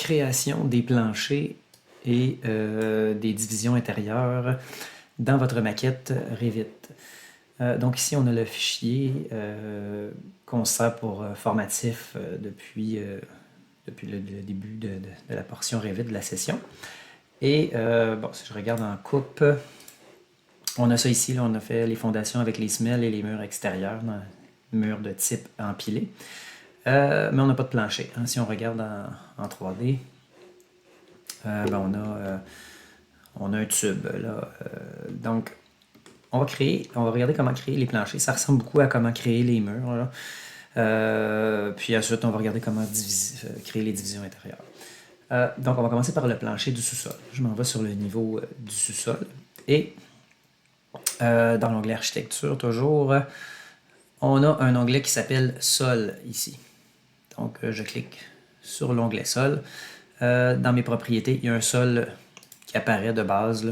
création des planchers et des divisions intérieures dans votre maquette Revit. Donc ici, on a le fichier qu'on sert pour formatif depuis le début de la portion Revit de la session. Et bon, si je regarde en coupe, on a ça ici, là, on a fait les fondations avec les semelles et les murs extérieurs, murs de type empilé. Mais on n'a pas de plancher. Hein. Si on regarde en 3D, ben on a un tube. Là. Donc, on va regarder comment créer les planchers. Ça ressemble beaucoup à comment créer les murs. Là. Puis ensuite, on va regarder comment créer les divisions intérieures. Donc, on va commencer par le plancher du sous-sol. Je m'en vais sur le niveau du sous-sol. Et dans l'onglet architecture, toujours, on a un onglet qui s'appelle sol ici. Donc, je clique sur l'onglet sol. Dans mes propriétés, il y a un sol qui apparaît de base.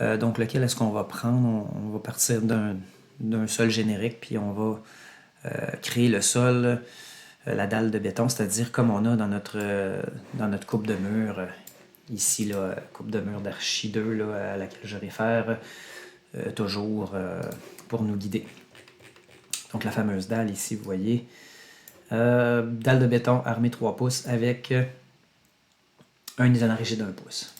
Là. Donc, lequel est-ce qu'on va prendre? On va partir d'un sol générique, puis on va créer le sol, la dalle de béton, c'est-à-dire comme on a dans notre coupe de mur. Ici, là, coupe de mur d'Archi 2 là, à laquelle je réfère toujours pour nous guider. Donc, la fameuse dalle ici, vous voyez. Dalle de béton armée 3 pouces avec un isolant rigide 1 pouce.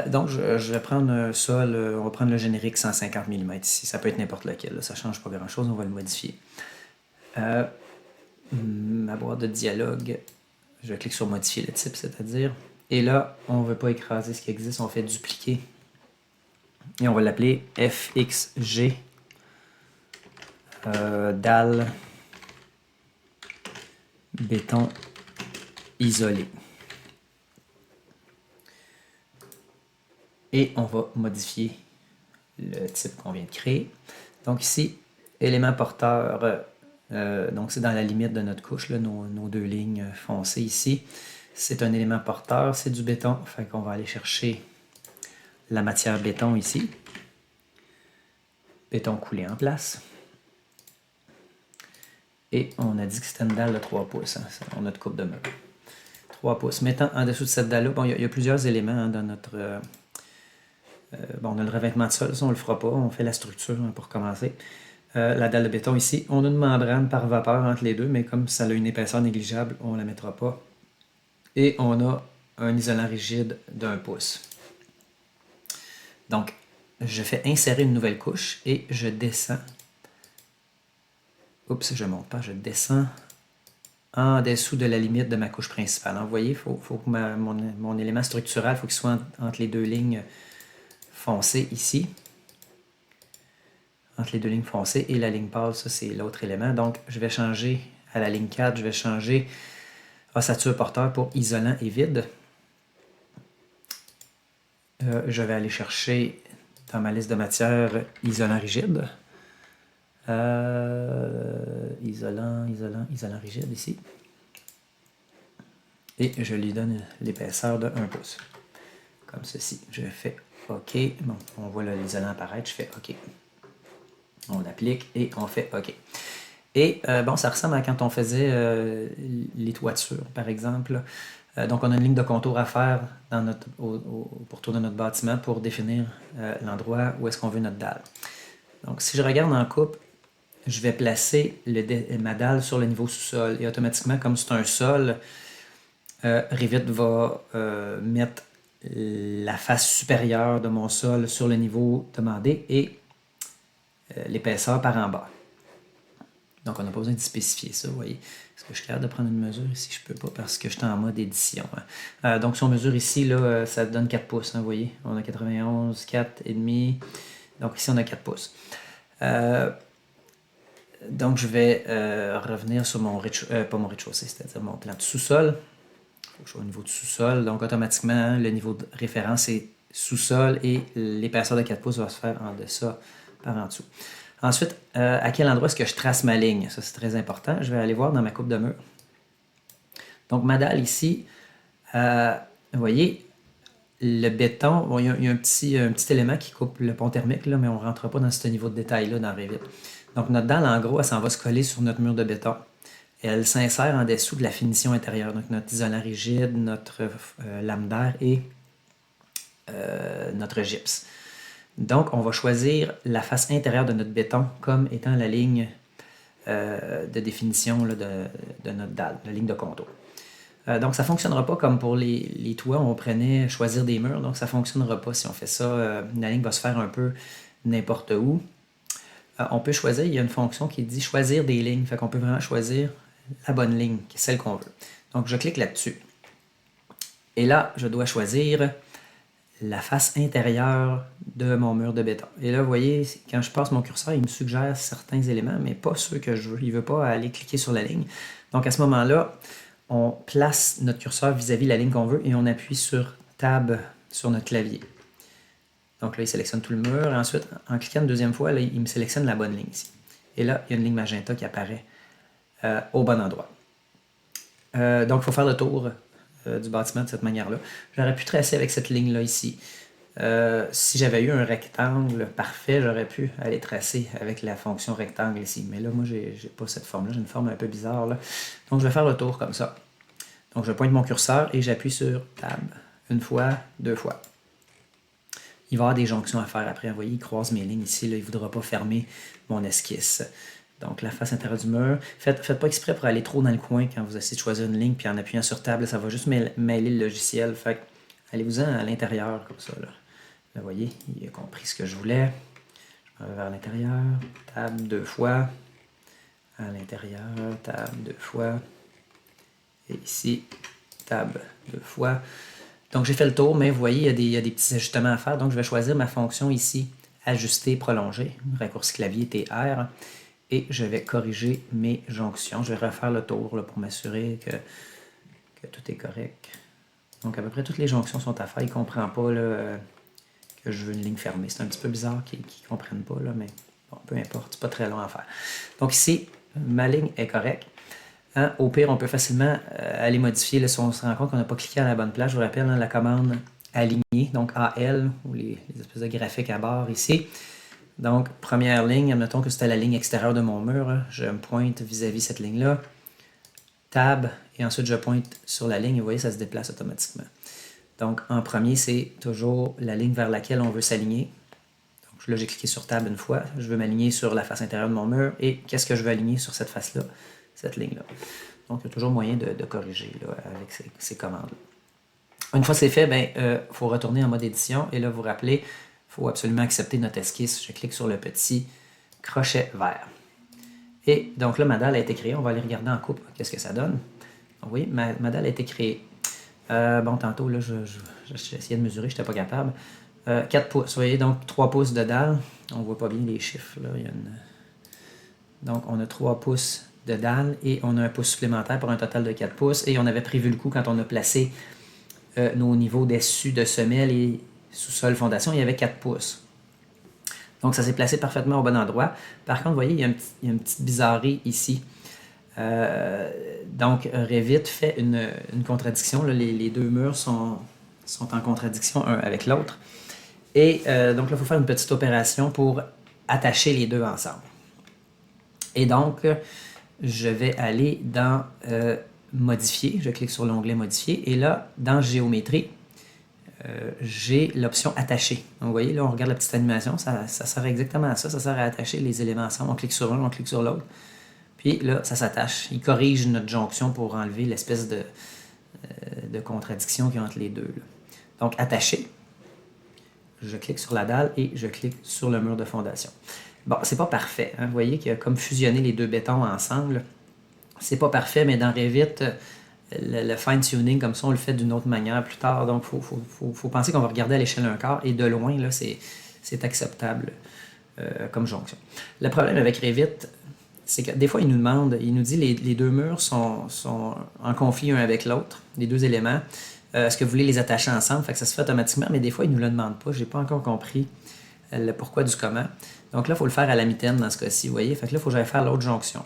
Donc, je vais prendre un sol, on va prendre le générique 150 mm ici. Ça peut être n'importe lequel, là, ça ne change pas grand-chose, on va le modifier. Ma boîte de dialogue, je clique sur modifier le type, c'est-à-dire. Et là, on ne veut pas écraser ce qui existe, on fait dupliquer. Et on va l'appeler FXG. Dalle béton isolé. Et on va modifier le type qu'on vient de créer. Donc ici, élément porteur, donc c'est dans la limite de notre couche, là, nos deux lignes foncées ici. C'est un élément porteur, c'est du béton, fait qu'on va aller chercher la matière béton ici. Béton coulé en place. Et on a dit que c'était une dalle de 3 pouces, hein, on a notre coupe de mur. 3 pouces. Mettant en dessous de cette dalle-là, bon, il y a plusieurs éléments hein, dans notre... bon, on a le revêtement de sol, ça on ne le fera pas, on fait la structure hein, pour commencer. La dalle de béton ici, on a une membrane par vapeur entre les deux, mais comme ça a une épaisseur négligeable, on ne la mettra pas. Et on a un isolant rigide d'1 pouce. Donc, je fais insérer une nouvelle couche et je descends. Oups, je ne monte pas, je descends en dessous de la limite de ma couche principale. Vous voyez, il faut que mon élément structural, faut qu'il soit entre les deux lignes foncées ici. Entre les deux lignes foncées et la ligne pâle, ça c'est l'autre élément. Donc, je vais changer à la ligne 4, je vais changer ossature porteur pour isolant et vide. Je vais aller chercher dans ma liste de matières isolant rigide. Isolant rigide ici. Et je lui donne l'épaisseur de 1 pouce. Comme ceci. Je fais OK. Bon, on voit l'isolant apparaître. Je fais OK. On applique et on fait OK. Et bon, ça ressemble à quand on faisait les toitures, par exemple. Donc, on a une ligne de contour à faire pour tourner notre bâtiment pour définir l'endroit où est-ce qu'on veut notre dalle. Donc, si je regarde en coupe, je vais placer ma dalle sur le niveau sous-sol. Et automatiquement, comme c'est un sol, Revit va mettre la face supérieure de mon sol sur le niveau demandé et l'épaisseur par en bas. Donc, on n'a pas besoin de spécifier ça, vous voyez. Est-ce que je suis capable de prendre une mesure ici? Je ne peux pas parce que je suis en mode édition. Hein. Donc, si on mesure ici, là, ça donne 4 pouces, hein, vous voyez. On a 91, 4,5. Donc, ici, on a 4 pouces. Donc, je vais revenir sur mon rez-de-chaussée, c'est-à-dire mon plan de sous-sol. Il faut que je sois au niveau du sous-sol. Donc, automatiquement, hein, le niveau de référence est sous-sol et l'épaisseur de 4 pouces va se faire en deçà par en dessous. Ensuite, à quel endroit est-ce que je trace ma ligne? Ça, c'est très important. Je vais aller voir dans ma coupe de mur. Donc, ma dalle ici, vous voyez, le béton, bon, il y a un petit élément qui coupe le pont thermique, là, mais on ne rentre pas dans ce niveau de détail-là dans Revit. Donc, notre dalle, en gros, elle s'en va se coller sur notre mur de béton. elle s'insère en dessous de la finition intérieure, donc notre isolant rigide, notre lame d'air et notre gypse. Donc, on va choisir la face intérieure de notre béton comme étant la ligne de définition là, de notre dalle, la ligne de contour. Donc, ça ne fonctionnera pas comme pour les toits, on prenait choisir des murs, donc ça ne fonctionnera pas si on fait ça. La ligne va se faire un peu n'importe où. On peut choisir, il y a une fonction qui dit choisir des lignes, fait qu'on peut vraiment choisir la bonne ligne, celle qu'on veut. Donc, je clique là-dessus. Et là, je dois choisir la face intérieure de mon mur de béton. Et là, vous voyez, quand je passe mon curseur, il me suggère certains éléments, mais pas ceux que je veux. Il ne veut pas aller cliquer sur la ligne. Donc, à ce moment-là, on place notre curseur vis-à-vis la ligne qu'on veut et on appuie sur Tab sur notre clavier. Donc là, il sélectionne tout le mur. Et ensuite, en cliquant une deuxième fois, là, il me sélectionne la bonne ligne ici. Et là, il y a une ligne magenta qui apparaît au bon endroit. Donc, il faut faire le tour du bâtiment de cette manière-là. J'aurais pu tracer avec cette ligne-là ici. Si j'avais eu un rectangle parfait, j'aurais pu aller tracer avec la fonction rectangle ici. Mais là, moi, j'ai pas cette forme-là. J'ai une forme un peu bizarre, là. Donc, je vais faire le tour comme ça. Donc, je pointe mon curseur et j'appuie sur Tab. Une fois, deux fois. Il va y avoir des jonctions à faire après. Vous voyez, il croise mes lignes ici. Là, il ne voudra pas fermer mon esquisse. Donc, la face intérieure du mur. Faites pas exprès pour aller trop dans le coin quand vous essayez de choisir une ligne. Puis en appuyant sur Tab, là, ça va juste mêler le logiciel. Fait allez-vous-en à l'intérieur comme ça. Là, vous voyez, il a compris ce que je voulais. Je m'en vais vers l'intérieur. Tab deux fois. À l'intérieur. Tab deux fois. Et ici, Tab deux fois. Donc, j'ai fait le tour, mais vous voyez, il y a des petits ajustements à faire. Donc, je vais choisir ma fonction ici, ajuster, prolonger, raccourci clavier TR, et je vais corriger mes jonctions. Je vais refaire le tour là, pour m'assurer que tout est correct. Donc, à peu près toutes les jonctions sont à faire. Il ne comprend pas là, que je veux une ligne fermée. C'est un petit peu bizarre qu'ils ne comprennent pas, là, mais bon, peu importe, c'est pas très long à faire. Donc, ici, ma ligne est correcte. Hein? Au pire, on peut facilement aller modifier là, si on se rend compte qu'on n'a pas cliqué à la bonne place. Je vous rappelle hein, la commande aligner, donc AL, ou les espèces de graphiques à barre ici. Donc, première ligne, admettons que c'était la ligne extérieure de mon mur. Hein. Je me pointe vis-à-vis cette ligne-là. Tab, et ensuite je pointe sur la ligne, et vous voyez, ça se déplace automatiquement. Donc, en premier, c'est toujours la ligne vers laquelle on veut s'aligner. Donc, là, j'ai cliqué sur Tab une fois. Je veux m'aligner sur la face intérieure de mon mur. Et qu'est-ce que je veux aligner sur cette face-là? Cette ligne-là. Donc, il y a toujours moyen de corriger là, avec ces commandes. Une fois c'est fait, il faut retourner en mode édition. Et là, vous vous rappelez, il faut absolument accepter notre esquisse. Je clique sur le petit crochet vert. Et donc là, ma dalle a été créée. On va aller regarder en coupe qu'est-ce que ça donne. Donc, oui, ma dalle a été créée. Bon, tantôt, là, j'essayais de mesurer, je n'étais pas capable. 4 pouces, vous voyez, donc 3 pouces de dalle. On ne voit pas bien les chiffres. Là. Donc, on a 3 pouces de dalle et on a un pouce supplémentaire pour un total de 4 pouces. Et on avait prévu le coup quand on a placé nos niveaux dessus de semelle et sous-sol fondation, il y avait 4 pouces. Donc, ça s'est placé parfaitement au bon endroit. Par contre, vous voyez, il y a une petite bizarrerie ici. Donc, Revit fait une contradiction. Là, les deux murs sont en contradiction un avec l'autre. Et donc, là, il faut faire une petite opération pour attacher les deux ensemble. Et donc, je vais aller dans Modifier. Je clique sur l'onglet Modifier. Et là, dans Géométrie, j'ai l'option Attacher. Donc, vous voyez, là, on regarde la petite animation. Ça sert exactement à ça. Ça sert à attacher les éléments ensemble. On clique sur un, on clique sur l'autre. Puis là, ça s'attache. Il corrige notre jonction pour enlever l'espèce de contradiction qu'il y a entre les deux. Là. Donc, Attacher. Je clique sur la dalle et je clique sur le mur de fondation. Bon, c'est pas parfait. Hein? Vous voyez qu'il a comme fusionné les deux bétons ensemble. C'est pas parfait, mais dans Revit, le fine-tuning, comme ça, on le fait d'une autre manière plus tard. Donc, il faut penser qu'on va regarder à l'échelle d'un quart. Et de loin, là, c'est acceptable comme jonction. Le problème avec Revit, c'est que des fois, il nous dit les deux murs sont en conflit un avec l'autre, les deux éléments. Est-ce que vous voulez les attacher ensemble? Fait que ça se fait automatiquement, mais des fois, il ne nous le demande pas. Je n'ai pas encore compris le pourquoi du comment. Donc là, il faut le faire à la mitaine dans ce cas-ci, vous voyez. Fait que là, il faut que j'aille faire l'autre jonction.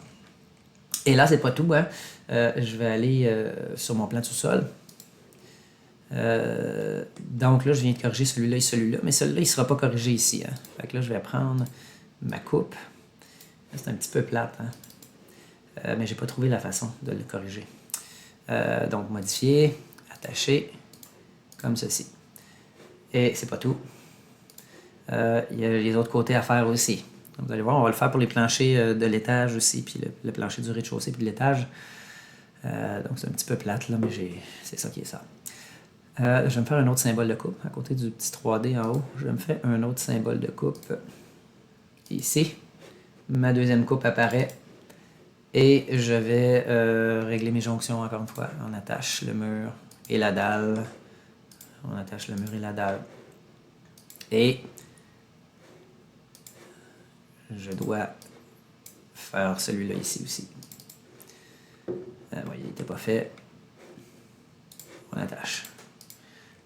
Et là, c'est pas tout. Hein? Je vais aller sur mon plan de sous-sol. Donc là, je viens de corriger celui-là et celui-là, mais celui-là, il ne sera pas corrigé ici. Hein? Fait que là, je vais prendre ma coupe. C'est un petit peu plate. Hein? mais j'ai pas trouvé la façon de le corriger. Donc, modifier, attacher, comme ceci. Et c'est pas tout. Il y a les autres côtés à faire aussi. Donc, vous allez voir, on va le faire pour les planchers de l'étage aussi, puis le plancher du rez-de-chaussée, puis de l'étage. Donc, c'est un petit peu plate, là, mais c'est ça qui est ça. Je vais me faire un autre symbole de coupe. À côté du petit 3D en haut, je me fais un autre symbole de coupe ici. Ma deuxième coupe apparaît. Et je vais régler mes jonctions encore une fois. On attache le mur et la dalle. On attache le mur et la dalle. Et je dois faire celui-là ici aussi. Vous voyez, il n'était pas fait. On attache.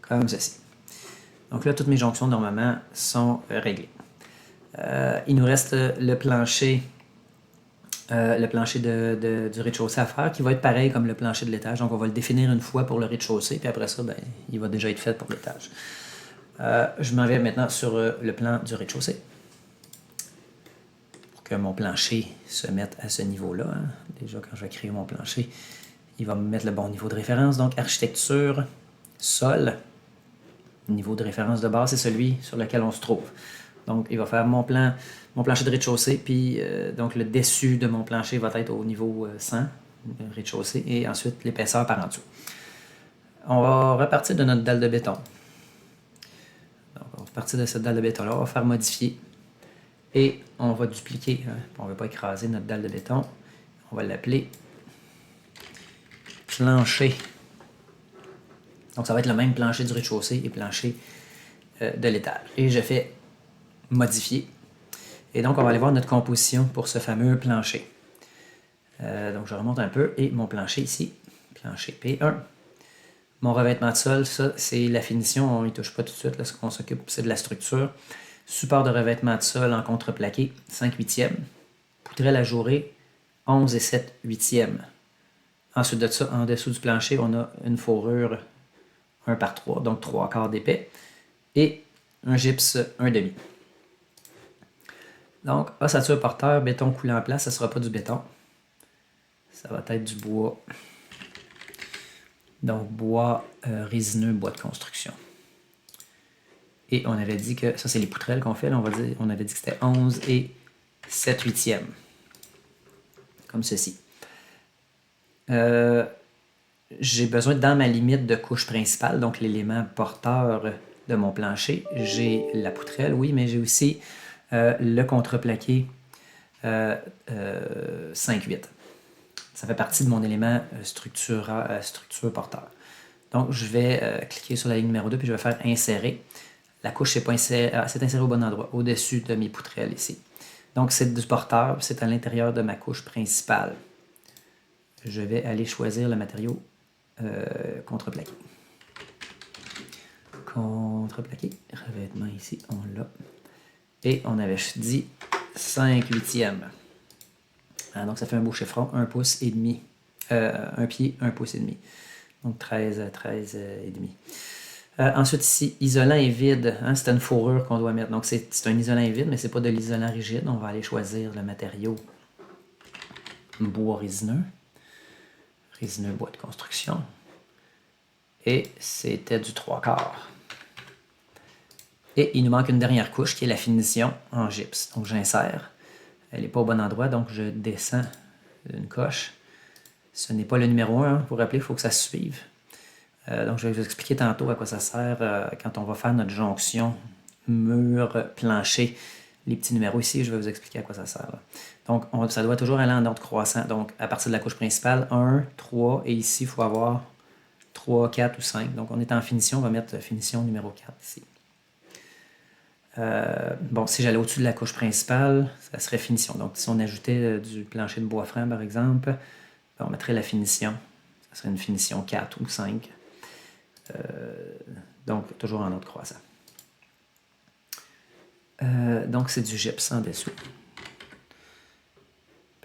Comme ceci. Donc là, toutes mes jonctions, normalement, sont réglées. Il nous reste le plancher du rez-de-chaussée à faire, qui va être pareil comme le plancher de l'étage. Donc, on va le définir une fois pour le rez-de-chaussée, puis après ça, ben, il va déjà être fait pour l'étage. Je m'en vais maintenant sur le plan du rez-de-chaussée pour que mon plancher se mette à ce niveau-là. Hein. Déjà, quand je vais créer mon plancher, il va me mettre le bon niveau de référence. Donc, architecture, sol, niveau de référence de base, c'est celui sur lequel on se trouve. Donc, il va faire mon plancher de rez-de-chaussée, puis donc le dessus de mon plancher va être au niveau 100, rez-de-chaussée, et ensuite l'épaisseur par en dessous. On va repartir de notre dalle de béton. Donc, on va repartir de cette dalle de béton-là, on va faire modifier, et on va dupliquer, hein, on ne veut pas écraser notre dalle de béton, on va l'appeler plancher. Donc, ça va être le même plancher du rez-de-chaussée et plancher de l'étage. Et je fais modifier. Et donc, on va aller voir notre composition pour ce fameux plancher. Donc, je remonte un peu et mon plancher ici, plancher P1. Mon revêtement de sol, ça, c'est la finition, on n'y touche pas tout de suite. Là, ce qu'on s'occupe, c'est de la structure. Support de revêtement de sol en contreplaqué, 5/8. Poutrelle ajourée, 11 et 7/8. Ensuite de ça, en dessous du plancher, on a une fourrure 1/3, donc 3/4 d'épais. Et un gypse 1/2. Donc, ossature porteur, béton coulé en place, ça ne sera pas du béton. Ça va être du bois. Donc, bois résineux, bois de construction. Et on avait dit que, ça c'est les poutrelles qu'on fait, là, on avait dit que c'était 11 et 7/8. Comme ceci. J'ai besoin, dans ma limite de couche principale, donc l'élément porteur de mon plancher, j'ai la poutrelle, oui, mais j'ai aussi le contreplaqué 5/8. Ça fait partie de mon élément structure porteur. Donc, je vais cliquer sur la ligne numéro 2 puis je vais faire insérer. La couche c'est inséré au bon endroit, au-dessus de mes poutrelles ici. Donc, c'est du porteur, c'est à l'intérieur de ma couche principale. Je vais aller choisir le matériau contreplaqué. Contreplaqué, revêtement ici, on l'a. Et on avait dit 5/8. Donc, ça fait un beau chiffron, 1 pouce et demi. 1 pied, 1 pouce et demi. Donc, 13 et demi. Ensuite, ici, isolant et vide. Hein, c'est une fourrure qu'on doit mettre. Donc, c'est un isolant et vide, mais ce n'est pas de l'isolant rigide. On va aller choisir le matériau bois résineux. Résineux bois de construction. Et c'était du 3/4. Et il nous manque une dernière couche qui est la finition en gypse. Donc, j'insère. Elle n'est pas au bon endroit, donc je descends une coche. Ce n'est pas le numéro 1, pour rappeler, il faut que ça se suive. Donc, je vais vous expliquer tantôt à quoi ça sert quand on va faire notre jonction mur-plancher. Les petits numéros ici, je vais vous expliquer à quoi ça sert. Là. Donc, ça doit toujours aller en ordre croissant. Donc, à partir de la couche principale, 1, 3, et ici, il faut avoir 3, 4 ou 5. Donc, on est en finition, on va mettre finition numéro 4 ici. Bon, si j'allais au-dessus de la couche principale, ça serait finition. Donc, si on ajoutait du plancher de bois franc, par exemple, on mettrait la finition. Ça serait une finition 4 ou 5. Donc, toujours en ordre croissant. Donc, c'est du gypse en dessous.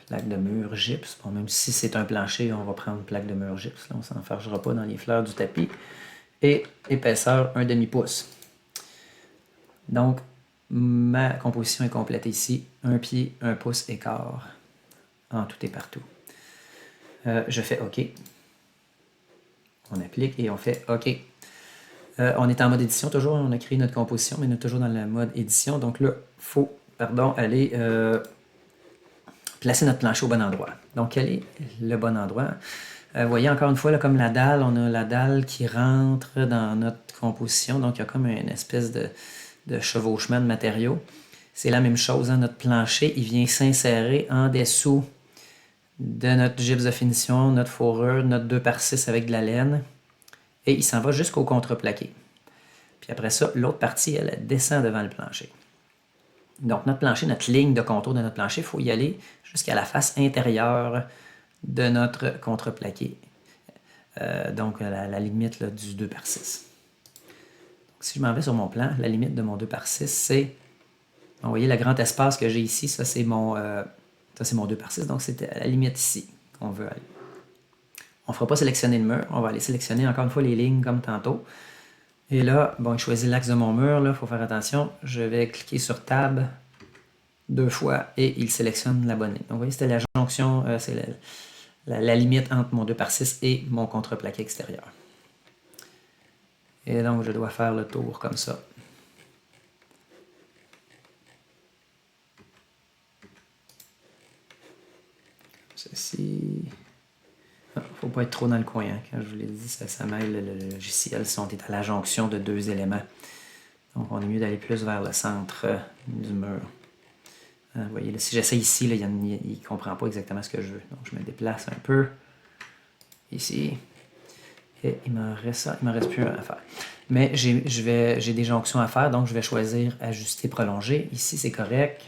Plaque de mur gypse. Bon, même si c'est un plancher, on va prendre une plaque de mur gypse. Là, on ne s'enfargera pas dans les fleurs du tapis. Et épaisseur 1/2 pouce. Donc, ma composition est complète ici. 1 pied, 1 pouce et quart en tout et partout. Je fais OK. On applique et on fait OK. On est en mode édition toujours, on a créé notre composition, mais on est toujours dans le mode édition. Donc là, il faut aller placer notre plancher au bon endroit. Donc, quel est le bon endroit? Vous voyez encore une fois, là, comme la dalle, on a la dalle qui rentre dans notre composition. Donc, il y a comme une espèce de chevauchement de matériaux. C'est la même chose, hein, notre plancher, il vient s'insérer en dessous de notre gypse de finition, notre fourrure, notre 2x6 avec de la laine. Et il s'en va jusqu'au contreplaqué. Puis après ça, l'autre partie, elle descend devant le plancher. Donc, notre plancher, notre ligne de contour de notre plancher, il faut y aller jusqu'à la face intérieure de notre contreplaqué. Donc, la limite là, du 2x6. Donc, si je m'en vais sur mon plan, la limite de mon 2x6, c'est... Vous voyez, le grand espace que j'ai ici, ça c'est mon 2x6, donc c'est à la limite ici qu'on veut aller. On ne fera pas sélectionner le mur, on va aller sélectionner encore une fois les lignes comme tantôt. Et là, bon, je choisis l'axe de mon mur, il faut faire attention. Je vais cliquer sur Tab 2 fois et il sélectionne la bonne ligne. Donc, vous voyez, c'était la jonction, c'est la limite entre mon 2x6 et mon contreplaqué extérieur. Et donc, je dois faire le tour comme ça. Ceci. Il ne faut pas être trop dans le coin. Hein. Quand je vous l'ai dit, ça mêle le logiciel si on est à la jonction de deux éléments. Donc, on est mieux d'aller plus vers le centre du mur. Vous voyez, là, si j'essaie ici, là, il ne comprend pas exactement ce que je veux. Donc, je me déplace un peu ici. Et il m'en reste plus à faire. Mais j'ai des jonctions à faire, donc je vais choisir ajuster, prolonger. Ici, c'est correct.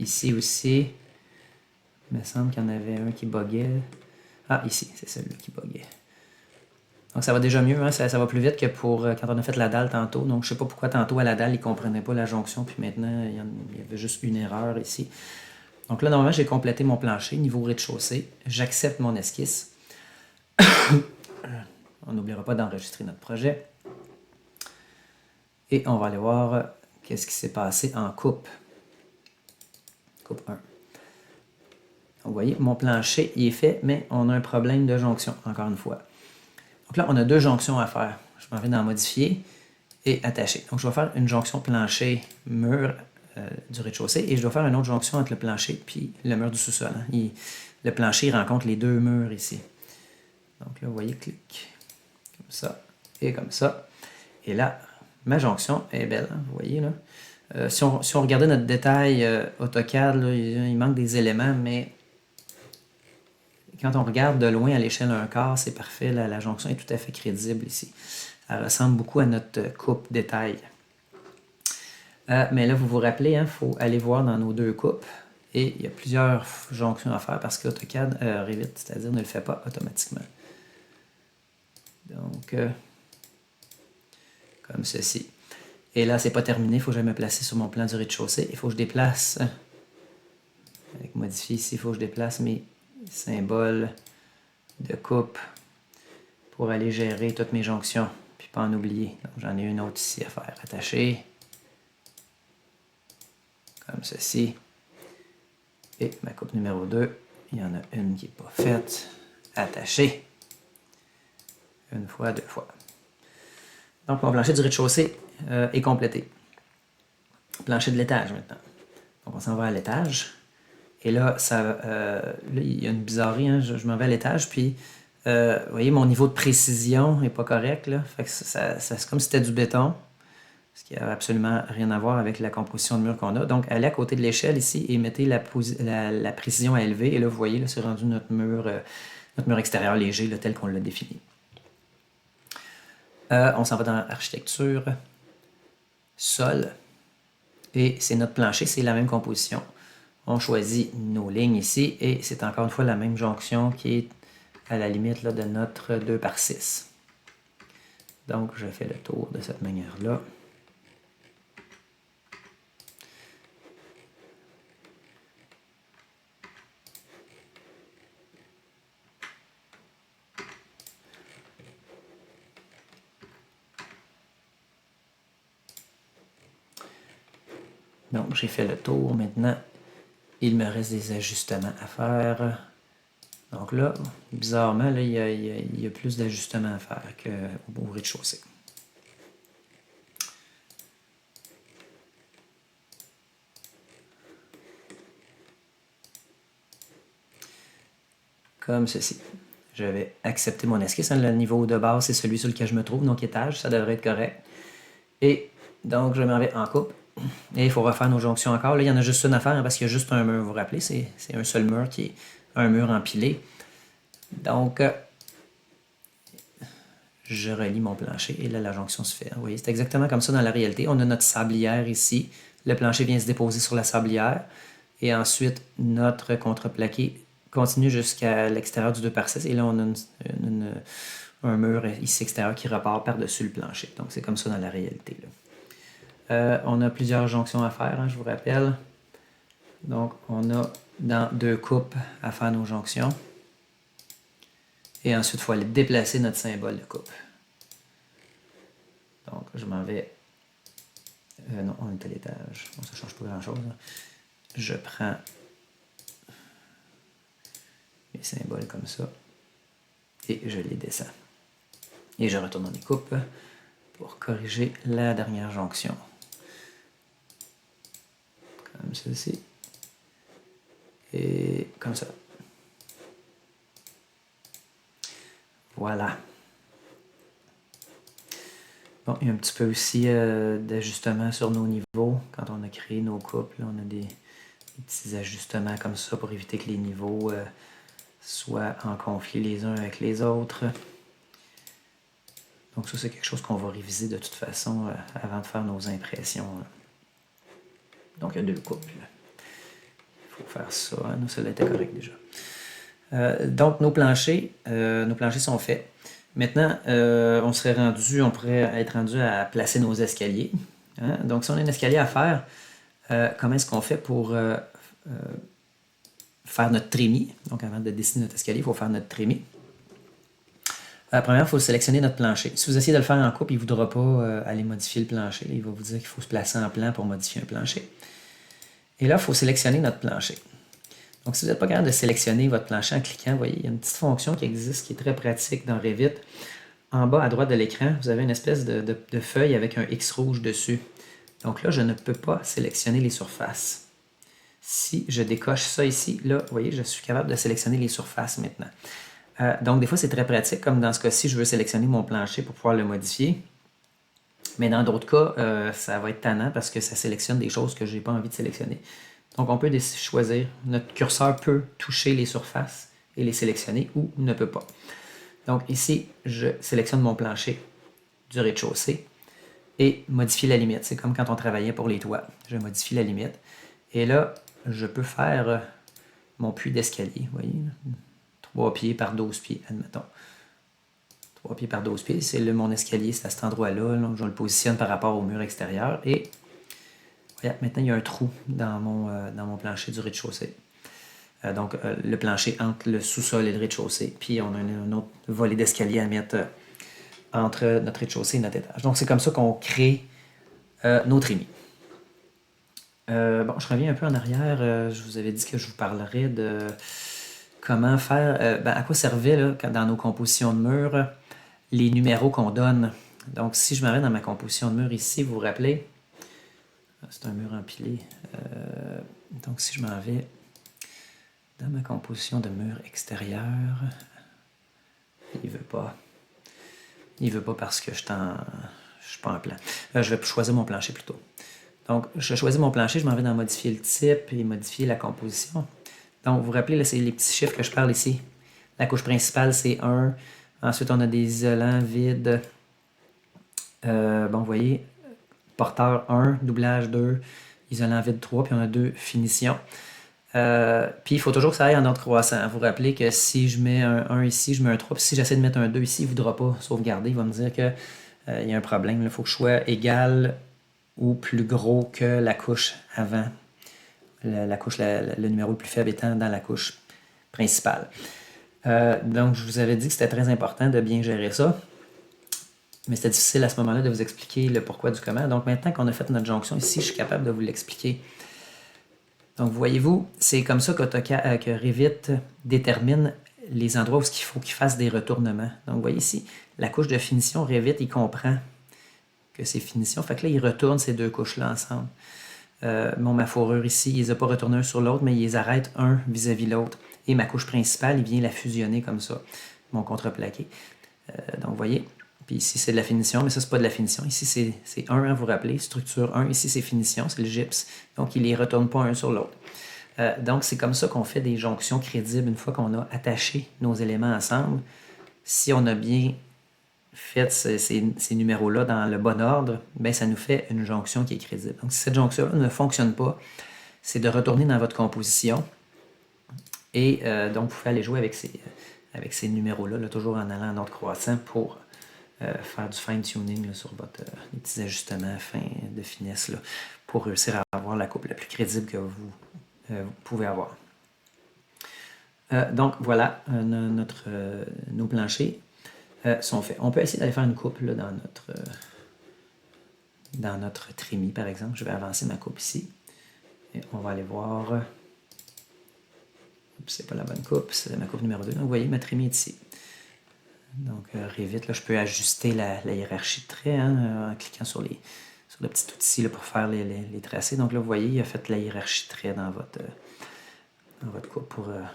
Ici aussi. Il me semble qu'il y en avait un qui buguait. Ah, ici, c'est celui qui buguait. Donc ça va déjà mieux, hein? Ça va plus vite que pour quand on a fait la dalle tantôt. Donc je ne sais pas pourquoi tantôt à la dalle, il ne comprenait pas la jonction, puis maintenant, il y avait juste une erreur ici. Donc là, normalement, j'ai complété mon plancher, niveau rez-de-chaussée. J'accepte mon esquisse. On n'oubliera pas d'enregistrer notre projet. Et on va aller voir qu'est-ce qui s'est passé en coupe. Coupe 1. Vous voyez, mon plancher, il est fait, mais on a un problème de jonction, encore une fois. Donc là, on a deux jonctions à faire. Je m'en vais dans Modifier et Attacher. Donc, je vais faire une jonction plancher-mur du rez-de-chaussée et je dois faire une autre jonction entre le plancher et le mur du sous-sol. Hein. Le plancher rencontre les deux murs ici. Donc là, vous voyez, clic, comme ça et comme ça. Et là, ma jonction est belle, hein, vous voyez là. Si on regardait notre détail AutoCAD, là, il manque des éléments, mais quand on regarde de loin à l'échelle 1/4, c'est parfait. La jonction est tout à fait crédible ici. Elle ressemble beaucoup à notre coupe détail. Mais là, vous vous rappelez, il faut aller voir dans nos deux coupes. Et il y a plusieurs jonctions à faire parce qu'AutoCAD, Revit, c'est-à-dire ne le fait pas automatiquement. Donc, comme ceci. Et là, c'est pas terminé. Il faut que je me placer sur mon plan du rez-de-chaussée. Il faut que je déplace, avec modifier ici, il faut que je déplace mes symboles de coupe pour aller gérer toutes mes jonctions, puis pas en oublier. Donc j'en ai une autre ici à faire. Attacher, comme ceci. Et ma coupe numéro 2, il y en a une qui n'est pas faite. Attacher. Une fois, deux fois. Donc mon plancher du rez-de-chaussée est complété. Plancher de l'étage maintenant. Donc on s'en va à l'étage. Et là, là, il y a une bizarrerie, hein? Je m'en vais à l'étage, puis vous voyez, mon niveau de précision n'est pas correct. Là. Fait que c'est comme si c'était du béton, ce qui n'a absolument rien à voir avec la composition de mur qu'on a. Donc, allez à côté de l'échelle ici et mettez la précision à élever. Et là, vous voyez, là, c'est rendu notre mur extérieur léger, là, tel qu'on l'a défini. On s'en va dans architecture, sol, et c'est notre plancher, c'est la même composition. On choisit nos lignes ici et c'est encore une fois la même jonction qui est à la limite là, de notre 2/6. Donc, je fais le tour de cette manière-là. Donc, j'ai fait le tour. Maintenant, il me reste des ajustements à faire. Donc là, bizarrement, là, il y a plus d'ajustements à faire qu'au rez-de-chaussée. Comme ceci. Je vais accepter mon esquisse. Le niveau de base, c'est celui sur lequel je me trouve, donc étage, ça devrait être correct. Et donc, je m'en vais en coupe. Et il faut refaire nos jonctions encore. Là, il y en a juste une à faire parce qu'il y a juste un mur, vous vous rappelez, c'est un seul mur qui est un mur empilé. Donc, je relie mon plancher et là, la jonction se fait. Vous voyez, c'est exactement comme ça dans la réalité. On a notre sablière ici. Le plancher vient se déposer sur la sablière. Et ensuite, notre contreplaqué continue jusqu'à l'extérieur du 2x6. Et là, on a un mur ici extérieur qui repart par-dessus le plancher. Donc, c'est comme ça dans la réalité, là. On a plusieurs jonctions à faire, hein, je vous rappelle. Donc, on a dans 2 coupes à faire nos jonctions. Et ensuite, il faut aller déplacer notre symbole de coupe. Donc, je m'en vais... non, on est à l'étage. Bon, ça ne change pas grand-chose. Hein. Je prends mes symboles comme ça. Et je les descends. Et je retourne dans mes coupes pour corriger la dernière jonction. Comme ceci. Et comme ça. Voilà. Bon, il y a un petit peu aussi d'ajustement sur nos niveaux. Quand on a créé nos coupes, là, on a des petits ajustements comme ça pour éviter que les niveaux soient en conflit les uns avec les autres. Donc ça, c'est quelque chose qu'on va réviser de toute façon avant de faire nos impressions. Donc il y a 2 coupes. Il faut faire ça. Hein? Nous, ça était correct déjà. Donc nos planchers sont faits. Maintenant, on pourrait être rendu à placer nos escaliers. Hein? Donc si on a un escalier à faire, comment est-ce qu'on fait pour faire notre trémie? Donc avant de dessiner notre escalier, il faut faire notre trémie. Premièrement, il faut sélectionner notre plancher. Si vous essayez de le faire en coupe, il ne voudra pas aller modifier le plancher. Il va vous dire qu'il faut se placer en plan pour modifier un plancher. Et là, il faut sélectionner notre plancher. Donc, si vous n'êtes pas capable de sélectionner votre plancher en cliquant, vous voyez, il y a une petite fonction qui existe qui est très pratique dans Revit. En bas à droite de l'écran, vous avez une espèce de feuille avec un X rouge dessus. Donc là, je ne peux pas sélectionner les surfaces. Si je décoche ça ici, là, vous voyez, je suis capable de sélectionner les surfaces maintenant. Donc, des fois, c'est très pratique, comme dans ce cas-ci, je veux sélectionner mon plancher pour pouvoir le modifier. Mais dans d'autres cas, ça va être tannant parce que ça sélectionne des choses que je n'ai pas envie de sélectionner. Donc, on peut choisir. Notre curseur peut toucher les surfaces et les sélectionner ou ne peut pas. Donc, ici, je sélectionne mon plancher du rez-de-chaussée et modifie la limite. C'est comme quand on travaillait pour les toits. Je modifie la limite. Et là, je peux faire mon puits d'escalier. Vous voyez, 3 pieds par 12 pieds, admettons. 3 pieds par 12 pieds, c'est mon escalier, c'est à cet endroit-là. Donc, je le positionne par rapport au mur extérieur. Et voilà, maintenant, il y a un trou dans mon plancher du rez-de-chaussée. Donc, le plancher entre le sous-sol et le rez-de-chaussée. Puis, on a un autre volet d'escalier à mettre entre notre rez-de-chaussée et notre étage. Donc, c'est comme ça qu'on crée nos trémies. Bon, je reviens un peu en arrière. Je vous avais dit que je vous parlerais de comment faire, à quoi servaient là, dans nos compositions de murs les numéros qu'on donne. Donc, si je m'en vais dans ma composition de mur ici, vous vous rappelez, c'est un mur empilé. Donc, si je m'en vais dans ma composition de mur extérieur, il veut pas. Il veut pas parce que je suis pas en plan. Je vais choisir mon plancher plutôt. Donc, je choisis mon plancher, je m'en vais dans modifier le type et modifier la composition. Donc, vous vous rappelez, là, c'est les petits chiffres que je parle ici. La couche principale, c'est 1. Ensuite, on a des isolants vides. Bon, vous voyez, porteur 1, doublage 2, isolant vide 3, puis on a 2 finitions. Puis, il faut toujours que ça aille en ordre croissant. Vous vous rappelez que si je mets un 1 ici, je mets un 3, puis si j'essaie de mettre un 2 ici, il ne voudra pas sauvegarder. Il va me dire qu'il y a un problème. Il faut que je sois égal ou plus gros que la couche avant. Le numéro le plus faible étant dans la couche principale. Donc, je vous avais dit que c'était très important de bien gérer ça. Mais c'était difficile à ce moment-là de vous expliquer le pourquoi du comment. Donc, maintenant qu'on a fait notre jonction ici, je suis capable de vous l'expliquer. Donc, voyez-vous, c'est comme ça que Revit détermine les endroits où il faut qu'il fasse des retournements. Donc, vous voyez ici, la couche de finition, Revit, il comprend que c'est finition. Fait que là, il retourne ces deux couches-là ensemble. Ma fourrure ici, il ne les a pas retournés un sur l'autre, mais il les arrête un vis-à-vis l'autre. Et ma couche principale, il vient la fusionner comme ça, mon contreplaqué. Donc, vous voyez, puis ici, c'est de la finition, mais ça, c'est pas de la finition. Ici, c'est 1, hein, vous vous rappelez, structure 1. Ici, c'est finition, c'est le gypse. Donc, il ne les retourne pas un sur l'autre. Donc, c'est comme ça qu'on fait des jonctions crédibles une fois qu'on a attaché nos éléments ensemble. Si on a bien fait ces numéros-là dans le bon ordre, bien, ça nous fait une jonction qui est crédible. Donc, si cette jonction-là ne fonctionne pas, c'est de retourner dans votre composition. Et donc, vous pouvez aller jouer avec ces numéros-là, là, toujours en allant en ordre croissant pour faire du fine-tuning sur les petits ajustements fins de finesse là, pour réussir à avoir la coupe la plus crédible que vous pouvez avoir. Donc, voilà, nos planchers sont faits. On peut essayer d'aller faire une coupe là, dans notre trémie, par exemple. Je vais avancer ma coupe ici. Et on va aller voir. C'est pas la bonne coupe, c'est ma coupe numéro 2. Donc, vous voyez, ma trémie est ici. Donc, Revit, là, je peux ajuster la hiérarchie de traits en cliquant sur le petit outil là, pour faire les tracés. Donc là, vous voyez, il a fait la hiérarchie de traits dans votre coupe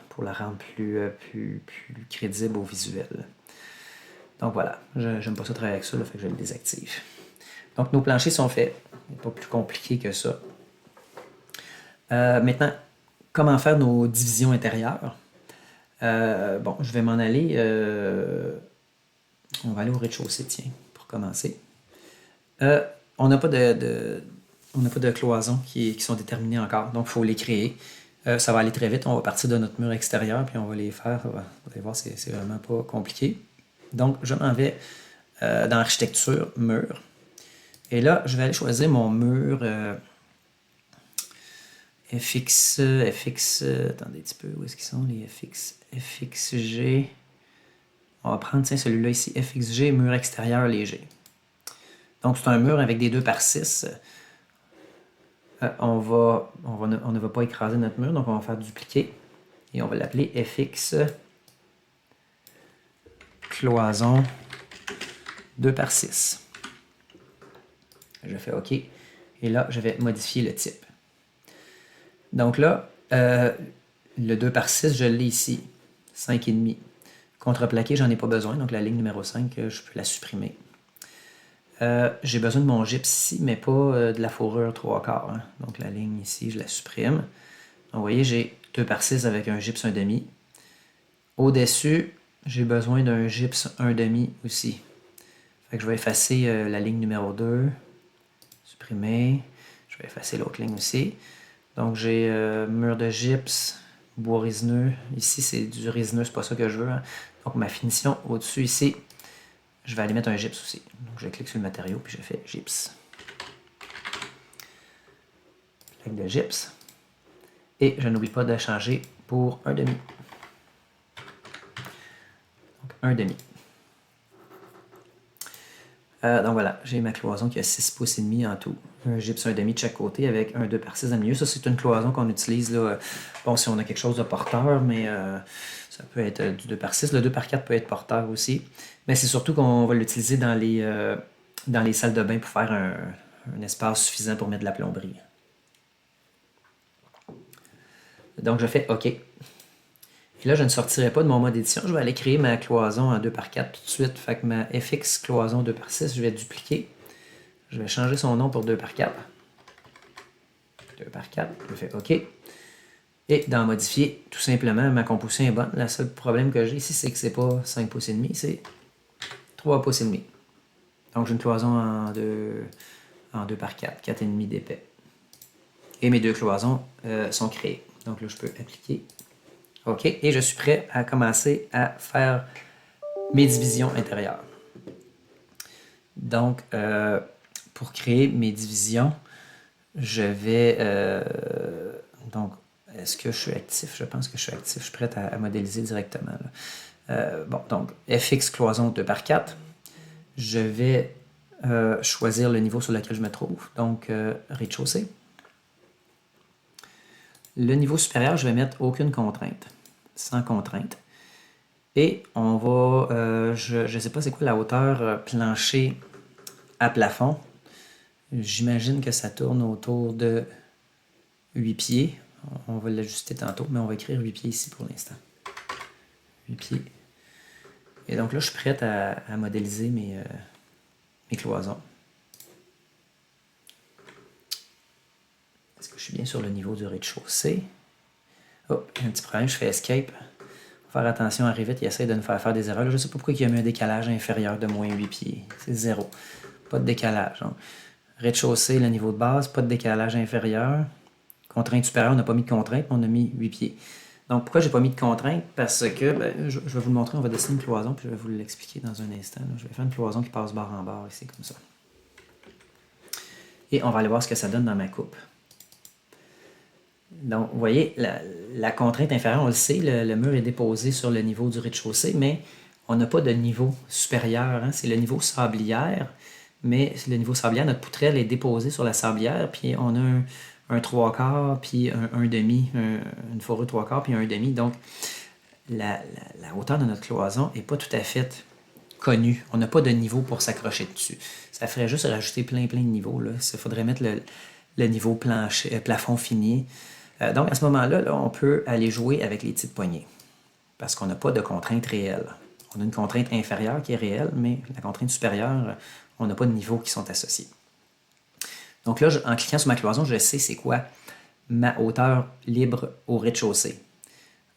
pour la rendre plus crédible au visuel. Donc voilà, j'aime pas ça travailler avec ça, là, fait que je le désactive. Donc nos planchers sont faits, pas plus compliqué que ça. Maintenant, comment faire nos divisions intérieures? Bon, je vais m'en aller. On va aller au rez-de-chaussée, tiens, pour commencer. On n'a pas de cloisons qui sont déterminées encore, donc il faut les créer. Ça va aller très vite. On va partir de notre mur extérieur, puis on va les faire. Vous allez voir, c'est vraiment pas compliqué. Donc, je m'en vais dans Architecture, Mur. Et là, je vais aller choisir mon mur FX. Attendez un petit peu, où est-ce qu'ils sont les FX? FXG. On va prendre celui-là ici, FXG, mur extérieur léger. Donc, c'est un mur avec des 2x6. On ne va pas écraser notre mur, donc on va faire dupliquer. Et on va l'appeler FX cloison 2x6. Je fais OK. Et là, je vais modifier le type. Donc là, le 2x6, je l'ai ici. 5,5. Contreplaqué, j'en ai pas besoin. Donc la ligne numéro 5, je peux la supprimer. J'ai besoin de mon gypse ici, mais pas de la fourrure 3/4. Hein. Donc la ligne ici, je la supprime. Donc vous voyez, j'ai 2x6 avec un gypse 1,5. Au-dessus, j'ai besoin d'un gypse 1,5 aussi. Fait que je vais effacer la ligne numéro 2. Supprimer. Je vais effacer l'autre ligne aussi. Donc j'ai mur de gypse, bois résineux. Ici, c'est du résineux, c'est pas ça que je veux. Hein. Donc ma finition au-dessus ici, je vais aller mettre un gypse aussi. Donc je clique sur le matériau puis je fais gypse. Plaque de gypse. Et je n'oublie pas de changer pour 1,5. Donc 1,5. Donc voilà, j'ai ma cloison qui a 6 pouces et demi en tout. Un gypse 1,5 de chaque côté avec un 2x6 dans le milieu. Ça, c'est une cloison qu'on utilise là, bon, si on a quelque chose de porteur, mais ça peut être du 2x6. Le 2x4 peut être porteur aussi. Mais c'est surtout qu'on va l'utiliser dans les salles de bain pour faire un espace suffisant pour mettre de la plomberie. Donc, je fais OK. Et là, je ne sortirai pas de mon mode édition. Je vais aller créer ma cloison en 2x4 tout de suite. Fait que ma FX cloison 2x6, je vais dupliquer. Je vais changer son nom pour 2x4. 2x4, je fais OK. Et dans modifier, tout simplement, ma composition est bonne. Le seul problème que j'ai ici, c'est que c'est pas 5 pouces et demi, c'est 3 pouces et demi. Donc j'ai une cloison en 2x4, 4,5 d'épais. Et mes deux cloisons sont créées. Donc là, je peux appliquer. OK. Et je suis prêt à commencer à faire mes divisions intérieures. Donc, pour créer mes divisions, je vais... donc, est-ce que je suis actif? Je pense que je suis actif. Je suis prêt à modéliser directement. Bon, donc, FX cloison 2x4. Je vais choisir le niveau sur lequel je me trouve. Donc, rez-de-chaussée. Le niveau supérieur, je vais mettre aucune contrainte. Sans contrainte. Et on va, je ne sais pas c'est quoi la hauteur plancher à plafond. J'imagine que ça tourne autour de 8 pieds. On va l'ajuster tantôt, mais on va écrire 8 pieds ici pour l'instant. 8 pieds. Et donc là, je suis prête à modéliser mes cloisons. Est-ce que je suis bien sur le niveau du rez-de-chaussée? Oh, il y a un petit problème, je fais escape. Faut faire attention à Revit, il essaie de nous faire des erreurs. Là, je ne sais pas pourquoi il y a mis un décalage inférieur de moins 8 pieds. C'est 0. Pas de décalage. Rez-de-chaussée, le niveau de base, pas de décalage inférieur. Contrainte supérieure, on n'a pas mis de contrainte, on a mis 8 pieds. Donc, pourquoi j'ai pas mis de contrainte? Parce que, je vais vous le montrer, on va dessiner une cloison, puis je vais vous l'expliquer dans un instant. Je vais faire une cloison qui passe barre en barre, ici, comme ça. Et on va aller voir ce que ça donne dans ma coupe. Donc, vous voyez, la contrainte inférieure, on le sait, le mur est déposé sur le niveau du rez-de-chaussée, mais on n'a pas de niveau supérieur. Hein? C'est le niveau sablière, mais le niveau sablière, notre poutrelle est déposée sur la sablière, puis on a un 3/4, puis un demi, une fourrure 3/4, puis un demi. Donc, la hauteur de notre cloison n'est pas tout à fait connue. On n'a pas de niveau pour s'accrocher dessus. Ça ferait juste rajouter plein de niveaux. Il faudrait mettre le niveau plafond fini. Donc, à ce moment-là, là, on peut aller jouer avec les petites poignées parce qu'on n'a pas de contrainte réelle. On a une contrainte inférieure qui est réelle, mais la contrainte supérieure, on n'a pas de niveaux qui sont associés. Donc là, en cliquant sur ma cloison, je sais c'est quoi ma hauteur libre au rez-de-chaussée.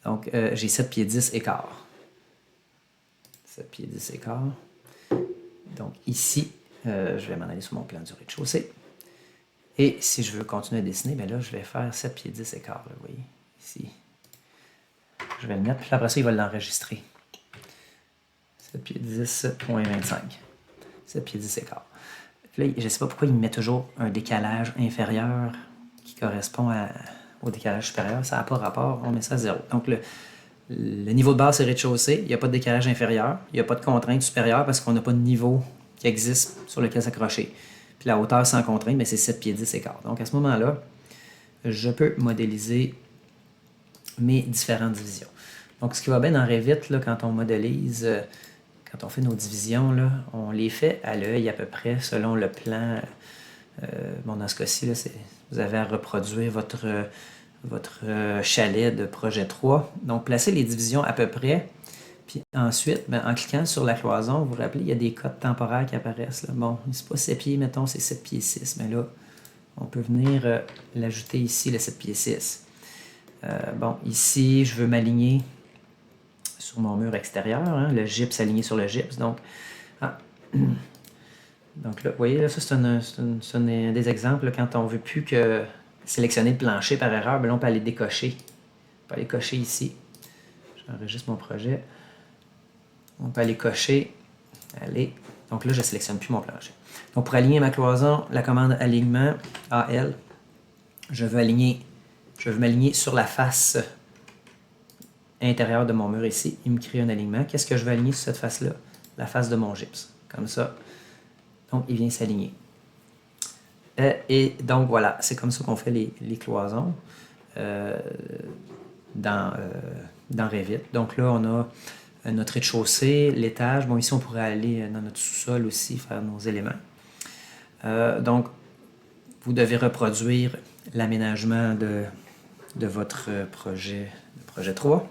Donc, j'ai 7 pieds 10 écart. 7 pieds 10 écart. Donc ici, je vais m'en aller sur mon plan du rez-de-chaussée. Et si je veux continuer à dessiner, bien là, je vais faire 7 pieds 10 écart. Là, vous voyez, ici. Je vais le mettre, puis après ça, il va l'enregistrer. 7 pieds 10.25. 7 pieds 10 écart. Puis là, je ne sais pas pourquoi il me met toujours un décalage inférieur qui correspond au décalage supérieur. Ça n'a pas rapport, on met ça à 0. Donc, le niveau de base, c'est rez-de-chaussée. Il n'y a pas de décalage inférieur. Il n'y a pas de contrainte supérieure parce qu'on n'a pas de niveau qui existe sur lequel s'accrocher. Puis la hauteur sans contrainte, mais c'est 7 pieds 10 écart. Donc, à ce moment-là, je peux modéliser mes différentes divisions. Donc, ce qui va bien dans Revit, là, quand on modélise, quand on fait nos divisions, là, on les fait à l'œil à peu près selon le plan. Bon, dans ce cas-ci, là, vous avez à reproduire votre chalet de projet 3. Donc, placez les divisions à peu près. Puis ensuite, en cliquant sur la cloison, vous vous rappelez, il y a des codes temporaires qui apparaissent. Là. Bon, c'est pas 7 pieds, mettons, c'est 7 pieds 6. Mais là, on peut venir l'ajouter ici, le 7 pieds 6. Bon, ici, je veux m'aligner sur mon mur extérieur. Hein, le gypse aligné sur le gypse. Donc, donc là, vous voyez, là, ça, c'est un des exemples. Là, quand on ne veut plus que sélectionner le plancher par erreur, bien là, on peut aller décocher. On peut aller cocher ici. J'enregistre mon projet. On peut aller cocher. Allez. Donc là, je ne sélectionne plus mon plancher. Donc pour aligner ma cloison, la commande alignement, AL, je veux m'aligner sur la face intérieure de mon mur ici. Il me crée un alignement. Qu'est-ce que je veux aligner sur cette face-là? La face de mon gypse. Comme ça. Donc, il vient s'aligner. Et donc, voilà, c'est comme ça qu'on fait les cloisons dans Revit. Donc là, on a notre rez-de-chaussée, l'étage. Bon, ici, on pourrait aller dans notre sous-sol aussi, faire nos éléments. Donc, vous devez reproduire l'aménagement de votre projet 3.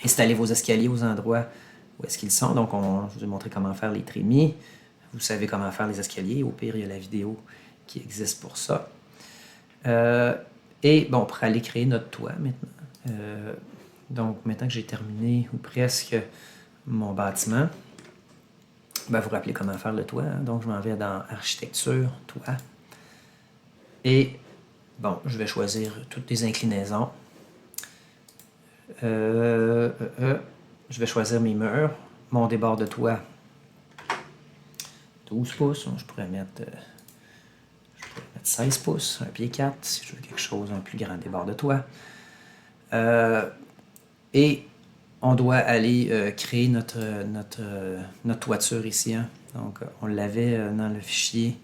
Installez vos escaliers aux endroits où est-ce qu'ils sont. Donc, je vous ai montré comment faire les trémies. Vous savez comment faire les escaliers. Au pire, il y a la vidéo qui existe pour ça. Et bon, pour aller créer notre toit maintenant. Donc, maintenant que j'ai terminé ou presque mon bâtiment, ben, vous vous rappelez comment faire le toit. Hein? Donc, je m'en vais dans Architecture, Toit. Et bon, je vais choisir toutes les inclinaisons. Je vais choisir mes murs. Mon débord de toit, 12 pouces. Je pourrais mettre 16 pouces, un pied 4, si je veux quelque chose, un plus grand débord de toit. Et on doit aller créer notre toiture ici. Hein. Donc, on l'avait dans le fichier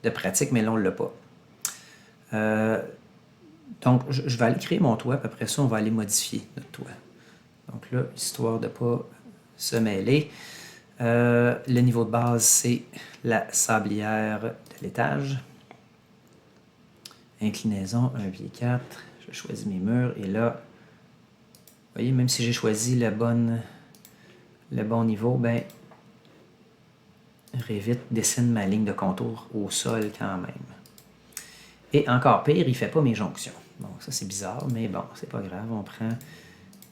de pratique, mais là, on ne l'a pas. Donc, je vais aller créer mon toit, puis après ça, on va aller modifier notre toit. Donc là, histoire de ne pas se mêler. Le niveau de base, c'est la sablière de l'étage. Inclinaison, 1 pied 4. Je choisis mes murs. Et là, vous voyez, même si j'ai choisi le bon niveau, ben, Revit dessine ma ligne de contour au sol quand même. Et encore pire, il ne fait pas mes jonctions. Donc ça, c'est bizarre, mais bon, c'est pas grave. On prend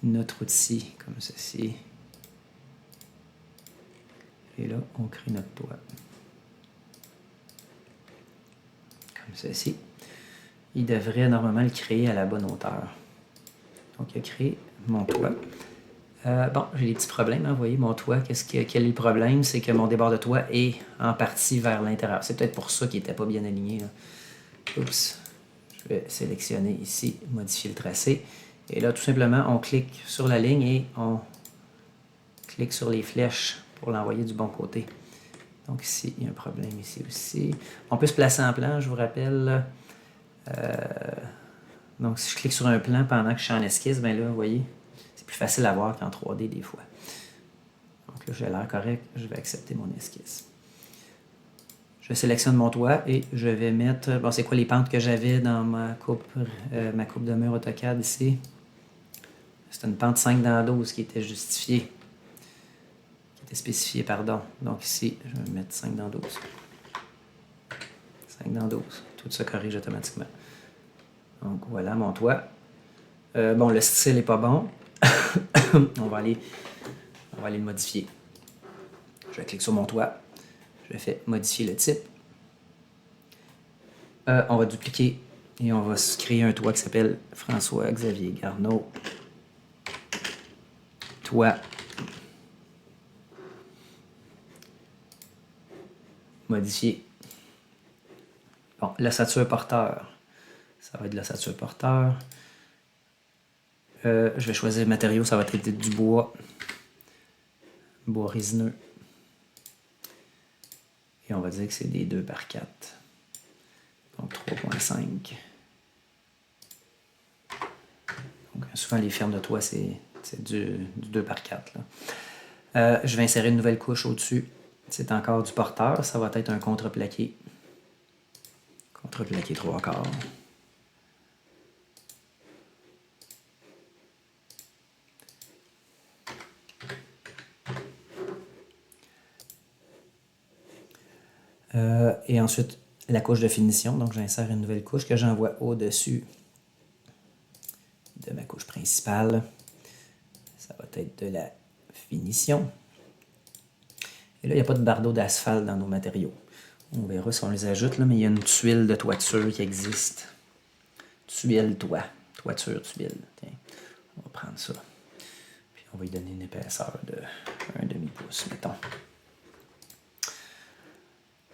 notre outil comme ceci. Et là, on crée notre toit. Comme ceci. Il devrait normalement le créer à la bonne hauteur. Donc, il a créé mon toit. Bon, j'ai des petits problèmes, hein, vous voyez, mon toit, quel est le problème? C'est que mon débord de toit est en partie vers l'intérieur. C'est peut-être pour ça qu'il n'était pas bien aligné, là. Oups. Je vais sélectionner ici, modifier le tracé. Et là, tout simplement, on clique sur la ligne et on clique sur les flèches pour l'envoyer du bon côté. Donc ici, il y a un problème ici aussi. On peut se placer en plan, je vous rappelle. Donc si je clique sur un plan pendant que je suis en esquisse, bien là, vous voyez, c'est plus facile à voir qu'en 3D des fois. Donc là, j'ai l'air correct, je vais accepter mon esquisse. Je sélectionne mon toit et je vais mettre... Bon, c'est quoi les pentes que j'avais dans ma coupe de mur AutoCAD ici? C'est une pente 5 dans 12 qui était justifiée. Qui était spécifiée, pardon. Donc ici, je vais mettre 5 dans 12. 5 dans 12. Tout ça corrige automatiquement. Donc voilà mon toit. Bon, le style n'est pas bon. on va aller le modifier. Je clique sur mon toit. Je fais modifier le type. On va dupliquer et on va se créer un toit qui s'appelle François-Xavier Garneau. Toit. Modifier. Bon, l'ossature porteur. Ça va être l'ossature porteur. Je vais choisir le matériau, ça va être du bois. Bois résineux. Et on va dire que c'est des 2 par 4. Donc 3.5. Donc souvent les fermes de toit, c'est du 2 par 4. Là. Je vais insérer une nouvelle couche au-dessus. C'est encore du porteur. Ça va être un contreplaqué. Contreplaqué 3/4. Et ensuite, la couche de finition. Donc, j'insère une nouvelle couche que j'envoie au-dessus de ma couche principale. Ça va être de la finition. Et là, il n'y a pas de bardeau d'asphalte dans nos matériaux. On verra si on les ajoute, là, mais il y a une tuile de toiture qui existe. Tuile toit. Toiture, tuile. Tiens, on va prendre ça. Puis on va lui donner une épaisseur de 1/2 pouce, mettons.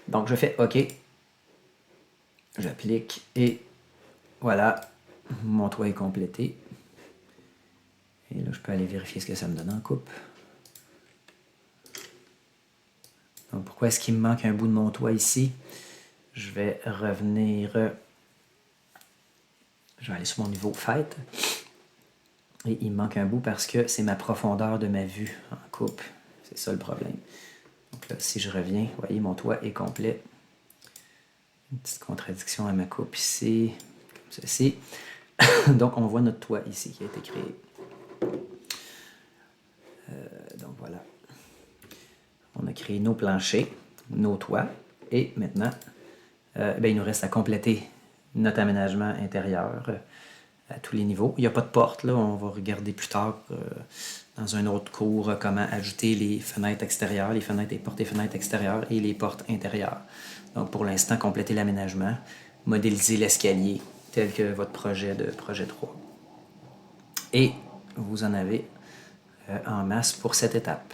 Donc, je fais OK. J'applique et voilà, mon toit est complété. Et là, je peux aller vérifier ce que ça me donne en coupe. Donc, pourquoi est-ce qu'il me manque un bout de mon toit ici? Je vais revenir... je vais aller sur mon niveau Fête. Et il me manque un bout parce que c'est ma profondeur de ma vue en coupe. C'est ça le problème. Donc là, si je reviens, vous voyez, mon toit est complet. Une petite contradiction à ma coupe ici, comme ceci. Donc, on voit notre toit ici qui a été créé. Donc, voilà. On a créé nos planchers, nos toits. Et maintenant, il nous reste à compléter notre aménagement intérieur à tous les niveaux. Il n'y a pas de porte, là. On va regarder plus tard dans un autre cours comment ajouter les fenêtres extérieures, les portes et fenêtres extérieures et les portes intérieures. Donc, pour l'instant, compléter l'aménagement, modéliser l'escalier tel que votre projet 3. Et vous en avez en masse pour cette étape.